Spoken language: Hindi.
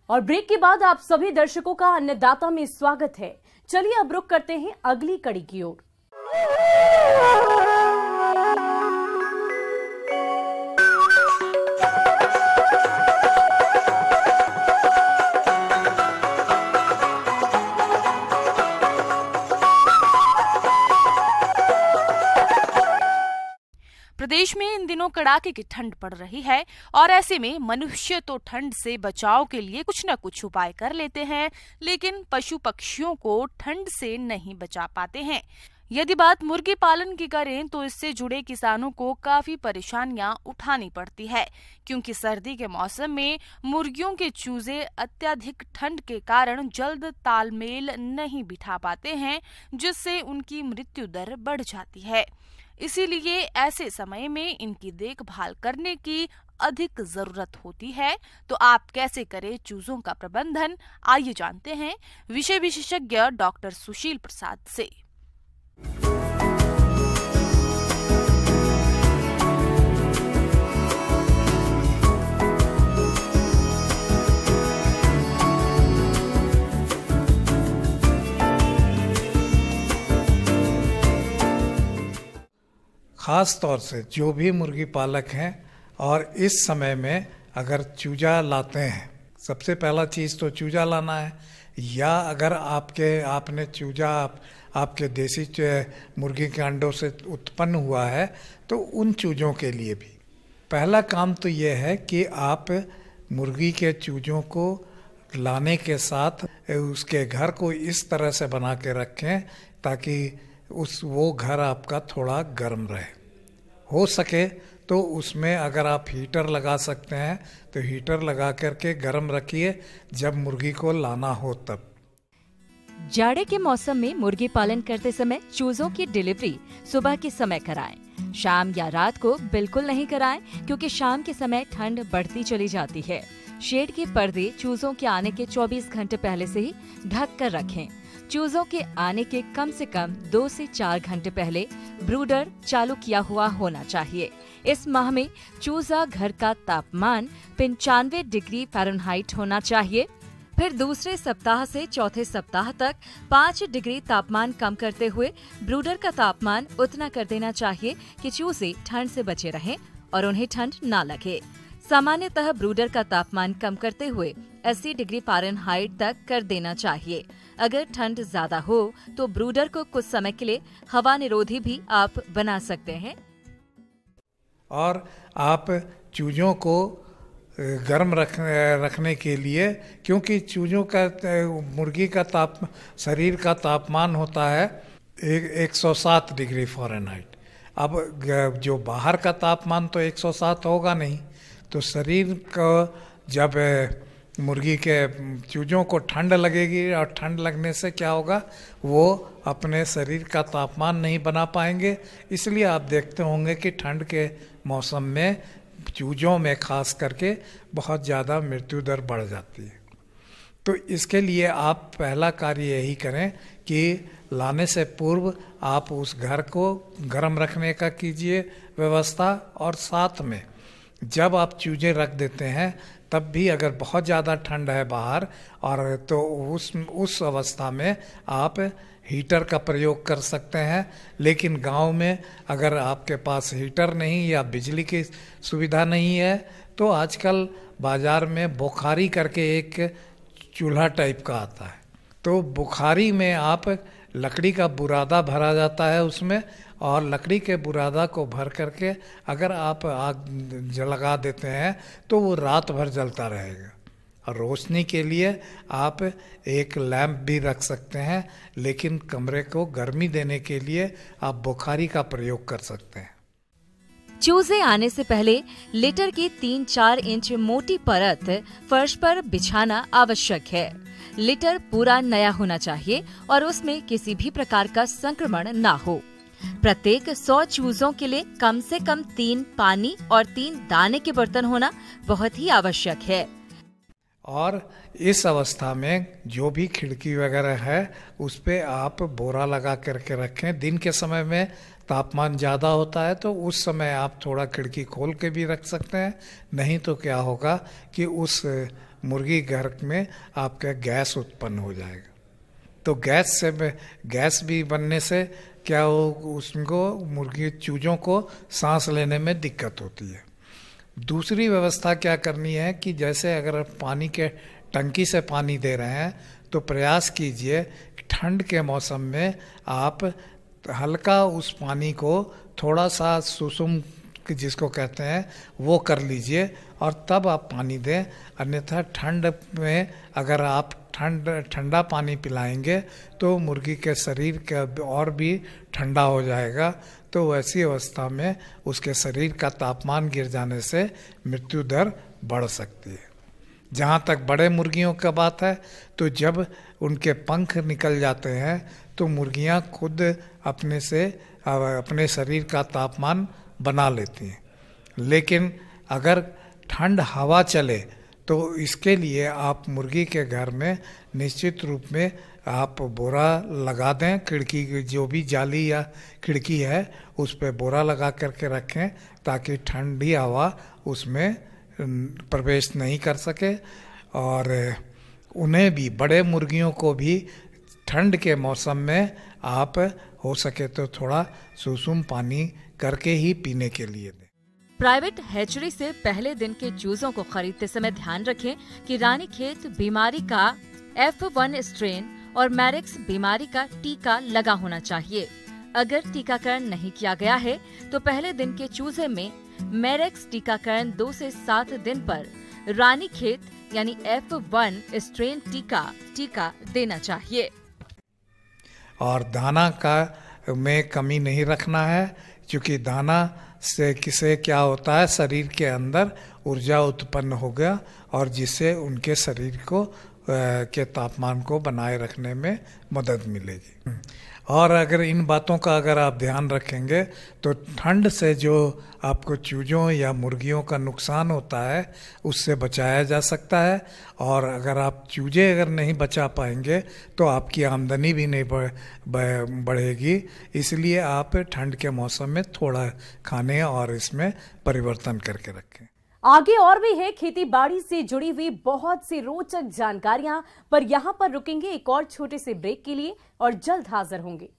और ब्रेक के बाद आप सभी दर्शकों का अन्नदाता में स्वागत है। चलिए अब रुक करते हैं अगली कड़ी की ओर। प्रदेश में इन दिनों कड़ाके की ठंड पड़ रही है और ऐसे में मनुष्य तो ठंड से बचाव के लिए कुछ न कुछ उपाय कर लेते हैं, लेकिन पशु पक्षियों को ठंड से नहीं बचा पाते हैं। यदि बात मुर्गी पालन की करें तो इससे जुड़े किसानों को काफी परेशानियां उठानी पड़ती है, क्योंकि सर्दी के मौसम में मुर्गियों के चूजे अत्यधिक ठंड के कारण जल्द तालमेल नहीं बिठा पाते हैं, जिससे उनकी मृत्यु दर बढ़ जाती है। इसीलिए ऐसे समय में इनकी देखभाल करने की अधिक जरूरत होती है। तो आप कैसे करें चूजों का प्रबंधन, आइए जानते हैं विषय विशेषज्ञ डॉक्टर सुशील प्रसाद से। ख़ास तौर से जो भी मुर्गी पालक हैं और इस समय में अगर चूजा लाते हैं, सबसे पहला चीज़ तो चूजा लाना है, या अगर आपने चूजा आपके देसी मुर्गी के अंडों से उत्पन्न हुआ है तो उन चूजों के लिए भी पहला काम तो ये है कि आप मुर्गी के चूजों को लाने के साथ उसके घर को इस तरह से बना के रखें ताकि वो घर आपका थोड़ा गर्म रहे। हो सके तो उसमें अगर आप हीटर लगा सकते हैं तो हीटर लगा करके गर्म रखिए जब मुर्गी को लाना हो तब। जाड़े के मौसम में मुर्गी पालन करते समय चूजों की डिलीवरी सुबह के समय कराएं। शाम या रात को बिल्कुल नहीं कराएं, क्योंकि शाम के समय ठंड बढ़ती चली जाती है। शेड के पर्दे चूजों के आने के 24 घंटे पहले से ही ढक कर रखें। चूजों के आने के कम से कम 2 से 4 घंटे पहले ब्रूडर चालू किया हुआ होना चाहिए। इस माह में चूजा घर का तापमान 95 डिग्री फ़ारेनहाइट होना चाहिए। फिर दूसरे सप्ताह से चौथे सप्ताह तक 5 डिग्री तापमान कम करते हुए ब्रूडर का तापमान उतना कर देना चाहिए कि चूजे ठंड से बचे रहें और उन्हें ठंड न लगे। सामान्यतः ब्रूडर का तापमान कम करते हुए 80 डिग्री फ़ारेनहाइट तक कर देना चाहिए। अगर ठंड ज्यादा हो तो ब्रूडर को कुछ समय के लिए हवा निरोधी भी आप बना सकते हैं। और आप चूजों को गर्म रखने के लिए, क्योंकि चूजों का मुर्गी का शरीर का तापमान होता है 107 डिग्री फ़ारेनहाइट। अब जो बाहर का तापमान तो 107 होगा नहीं, तो शरीर को जब मुर्गी के चूजों को ठंड लगेगी और ठंड लगने से क्या होगा, वो अपने शरीर का तापमान नहीं बना पाएंगे। इसलिए आप देखते होंगे कि ठंड के मौसम में चूजों में खास करके बहुत ज़्यादा मृत्यु दर बढ़ जाती है। तो इसके लिए आप पहला कार्य यही करें कि लाने से पूर्व आप उस घर को गर्म रखने का कीजिए व्यवस्था, और साथ में जब आप चूजे रख देते हैं तब भी अगर बहुत ज़्यादा ठंड है बाहर और तो उस अवस्था में आप हीटर का प्रयोग कर सकते हैं। लेकिन गांव में अगर आपके पास हीटर नहीं या बिजली की सुविधा नहीं है तो आजकल बाज़ार में बुखारी करके एक चूल्हा टाइप का आता है, तो बुखारी में आप लकड़ी का बुरादा भरा जाता है उसमें, और लकड़ी के बुरादा को भर करके अगर आप आग लगा देते हैं तो वो रात भर जलता रहेगा। और रोशनी के लिए आप एक लैंप भी रख सकते हैं, लेकिन कमरे को गर्मी देने के लिए आप बुखारी का प्रयोग कर सकते हैं। चूजे आने से पहले लिटर की 3-4 इंच मोटी परत फर्श पर बिछाना आवश्यक है। लिटर पूरा नया होना चाहिए और उसमें किसी भी प्रकार का संक्रमण ना हो। प्रत्येक 100 चूजों के लिए कम से कम 3 पानी और 3 दाने के बर्तन होना बहुत ही आवश्यक है। और इस अवस्था में जो भी खिड़की वगैरह है उस पे आप बोरा लगा करके रखें। दिन के समय में तापमान ज़्यादा होता है तो उस समय आप थोड़ा खिड़की खोल के भी रख सकते हैं, नहीं तो क्या होगा कि उस मुर्गी घर में आपका गैस उत्पन्न हो जाएगा। तो गैस भी बनने से क्या हो, उसको मुर्गी चूजों को सांस लेने में दिक्कत होती है। दूसरी व्यवस्था क्या करनी है कि जैसे अगर पानी के टंकी से पानी दे रहे हैं तो प्रयास कीजिए ठंड के मौसम में आप हल्का उस पानी को थोड़ा सा सुसुम जिसको कहते हैं वो कर लीजिए और तब आप पानी दें। अन्यथा ठंड में अगर आप ठंडा पानी पिलाएंगे तो मुर्गी के शरीर का और भी ठंडा हो जाएगा। तो वैसी अवस्था में उसके शरीर का तापमान गिर जाने से मृत्यु दर बढ़ सकती है। जहाँ तक बड़े मुर्गियों का बात है तो जब उनके पंख निकल जाते हैं तो मुर्गियाँ खुद अपने शरीर का तापमान बना लेती हैं। लेकिन अगर ठंड हवा चले तो इसके लिए आप मुर्गी के घर में निश्चित रूप में आप बोरा लगा दें। खिड़की जो भी जाली या खिड़की है उस पर बोरा लगा करके रखें ताकि ठंडी हवा उसमें प्रवेश नहीं कर सके। और उन्हें भी, बड़े मुर्गियों को भी ठंड के मौसम में आप हो सके तो थोड़ा सुसुम पानी करके ही पीने के लिए दें। प्राइवेट हैचरी से पहले दिन के चूजों को खरीदते समय ध्यान रखें कि रानीखेत बीमारी का F1 स्ट्रेन और मैरिक्स बीमारी का टीका लगा होना चाहिए। अगर टीकाकरण नहीं किया गया है तो पहले दिन के चूजे में मैरिक्स टीकाकरण 2 से 7 दिन पर रानीखेत यानी F1 स्ट्रेन टीका देना चाहिए। और दाना में कमी नहीं रखना है, क्योंकि दाना से किसे क्या होता है, शरीर के अंदर ऊर्जा उत्पन्न हो गया और जिससे उनके शरीर को के तापमान को बनाए रखने में मदद मिलेगी। और अगर इन बातों का अगर आप ध्यान रखेंगे तो ठंड से जो आपको चूजों या मुर्गियों का नुकसान होता है उससे बचाया जा सकता है। और अगर आप चूजे अगर नहीं बचा पाएंगे तो आपकी आमदनी भी नहीं बढ़ेगी। इसलिए आप ठंड के मौसम में थोड़ा खाने और इसमें परिवर्तन करके रखें। आगे और भी है खेती बाड़ी से जुड़ी हुई बहुत सी रोचक जानकारियां, पर यहां पर रुकेंगे एक और छोटे से ब्रेक के लिए और जल्द हाजिर होंगे।